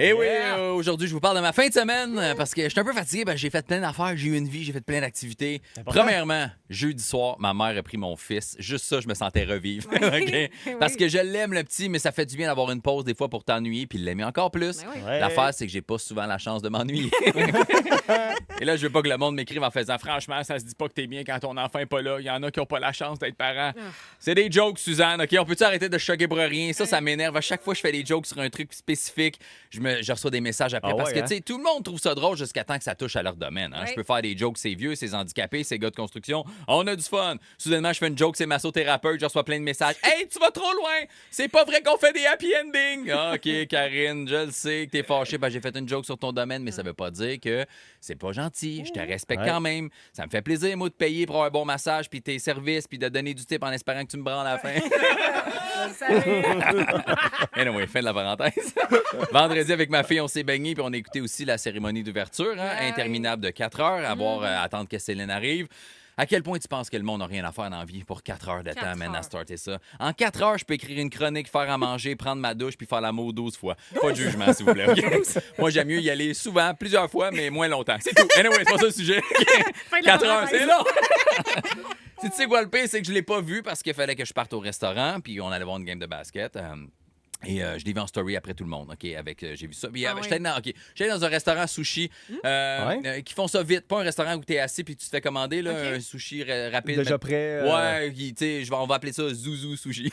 Eh oui, aujourd'hui, je vous parle de ma fin de semaine parce que je suis un peu fatigué. J'ai fait plein d'affaires, j'ai eu une vie, j'ai fait plein d'activités. Premièrement, jeudi soir, ma mère a pris mon fils. Juste ça, je me sentais revivre. OK? Parce que je l'aime, le petit, mais ça fait du bien d'avoir une pause des fois pour t'ennuyer puis l'aimer encore plus. L'affaire, c'est que j'ai pas souvent la chance de m'ennuyer. Et là, je veux pas que le monde m'écrive en faisant « Franchement, ça se dit pas que t'es bien quand ton enfant est pas là. Il y en a qui ont pas la chance d'être parents. » C'est des jokes, Suzanne. OK? On peut-tu arrêter de se choquer pour rien? Ça m'énerve. À chaque fois que je fais des jokes sur un truc spécifique, je reçois des messages après. Parce que, tu sais, tout le monde trouve ça drôle jusqu'à temps que ça touche à leur domaine. Je peux faire des jokes, c'est vieux, c'est handicapé, c'est gars de construction. On a du fun. Soudainement, je fais une joke, c'est massothérapeute. Je reçois plein de messages. « Hey, tu vas trop loin! C'est pas vrai qu'on fait des happy endings! » OK, Karine, je le sais que t'es fâchée. J'ai fait une joke sur ton domaine, mais ça veut pas dire que c'est pas gentil. Je te respecte quand même. Ça me fait plaisir, moi, de payer pour un bon massage, puis tes services, puis de donner du tip en espérant que tu me branles à la fin. Anyway, fin de la parenthèse. Vendredi, avec ma fille, on s'est baigné, puis on a écouté aussi la cérémonie d'ouverture, interminable de 4 heures, attendre que Céline arrive. À quel point tu penses que le monde n'a rien à faire dans la vie pour 4 heures de temps, man, à starter ça? En 4 heures, je peux écrire une chronique, faire à manger, prendre ma douche puis faire l'amour 12 fois. Pas de jugement, s'il vous plaît. Okay? Moi, j'aime mieux y aller souvent, plusieurs fois, mais moins longtemps. C'est tout. Anyway, c'est pas ça le sujet. 4 heures, c'est long. Tu sais quoi, le pire, c'est que je l'ai pas vu parce qu'il fallait que je parte au restaurant puis on allait voir une game de basket. Et je l'ai vu en story après tout le monde, OK? J'ai vu ça. Puis, j'étais dans un restaurant sushi qui font ça vite. Pas un restaurant où tu es assis puis tu te fais commander un sushi rapide. Déjà prêt. Ouais, tu sais, on va appeler ça Zouzou Sushi.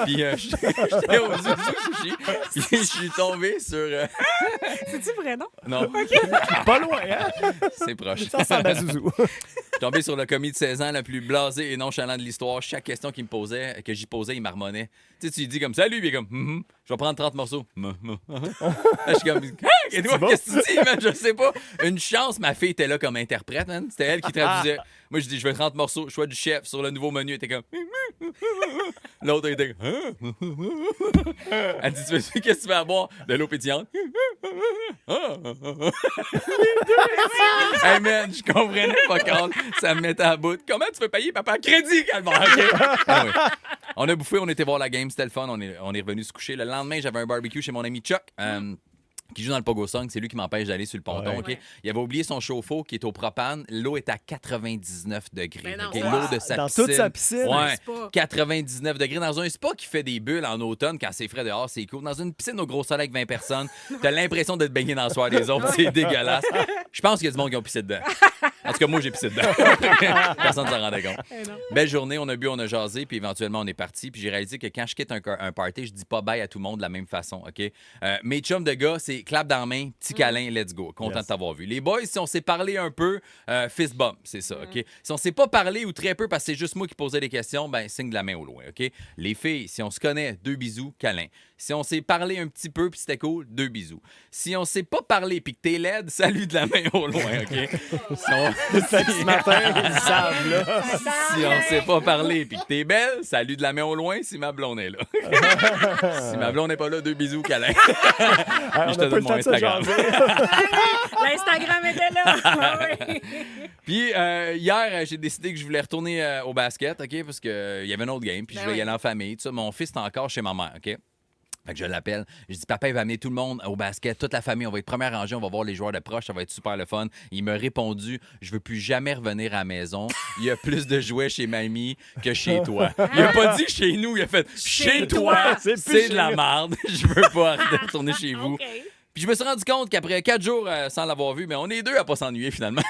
Puis j'étais au Zouzou Sushi. Puis je suis tombé sur... C'est-tu vrai, non? Non. Pas loin, hein? C'est proche. Ça ressemble à Zouzou. Je suis tombé sur le commis de 16 ans le plus blasé et nonchalant de l'histoire. Chaque question qu'il me posait, que j'y posais, il marmonnait. Tu sais, tu lui dis comme « Salut! » Puis il est comme je vais prendre 30 morceaux. Là, je suis comme « Et toi, qu'est-ce que tu dis, man? Je sais pas. » Une chance, ma fille était là comme interprète, man. C'était elle qui traduisait. Moi, je dis « Je veux 30 morceaux. Choix du chef sur le nouveau menu. » Elle était comme « L'autre était comme « Elle dit « Qu'est-ce que tu veux avoir? De l'eau pétillante? » Hey man, je comprenais pas quand ça me mettait à bout. Comment tu veux payer, papa? Crédit, calvaire. Okay. On a bouffé, on était voir la game, c'était le fun. On est revenu se coucher. Le lendemain, j'avais un barbecue chez mon ami Chuck. Qui joue dans le Pogo Song, c'est lui qui m'empêche d'aller sur le ponton. Okay? Il avait oublié son chauffe-eau qui est au propane. L'eau est à 99 degrés. Non, l'eau de sa dans piscine. toute sa piscine. Ouais, spa. 99 degrés. Dans un spa qui fait des bulles en automne, quand c'est frais dehors, c'est cool. Dans une piscine au gros soleil avec 20 personnes, t'as l'impression de te baigner dans le soir des autres. C'est dégueulasse. Je pense qu'il y a du monde qui ont pissé dedans. En tout cas, moi, j'ai pissé dedans. Personne ne s'en rendait compte. Belle journée, on a bu, on a jasé, puis éventuellement, on est parti. Puis j'ai réalisé que quand je quitte un party, je dis pas bye à tout le monde de la même façon. OK? Mes chums de gars, c'est clap dans la main, petit câlin, let's go. Content de t'avoir vu. Les boys, si on s'est parlé un peu, fist bump, c'est ça, OK? Si on s'est pas parlé ou très peu parce que c'est juste moi qui posais des questions, ben signe de la main au loin, OK? Les filles, si on se connaît, 2 bisous, câlin. Si on s'est parlé un petit peu puis c'était cool, 2 bisous. Si on s'est pas parlé puis que t'es laide, salut de la main au loin, OK? Ce matin, ils savent, là. Si on s'est pas parlé puis que t'es belle, salut de la main au loin si ma blonde est là. Si ma blonde n'est pas là, 2 bisous, câlin. On je te a pas donne le mon temps de se Instagram. jaser. L'Instagram était là. Puis hier, j'ai décidé que je voulais retourner au basket, OK? Parce qu'il y avait une autre game, puis je voulais y aller en famille. Tout ça. Mon fils est encore chez ma mère, OK? Fait que je l'appelle. Je dis, papa, il va amener tout le monde au basket, toute la famille. On va être première rangée, on va voir les joueurs de proche, ça va être super le fun. Il m'a répondu, je veux plus jamais revenir à la maison. Il y a plus de jouets chez mamie que chez toi. Il a pas dit chez nous, il a fait chez toi. C'est de la merde. Je veux pas retourner chez vous. Okay. Puis je me suis rendu compte qu'après 4 jours sans l'avoir vu, mais on est deux à pas s'ennuyer finalement.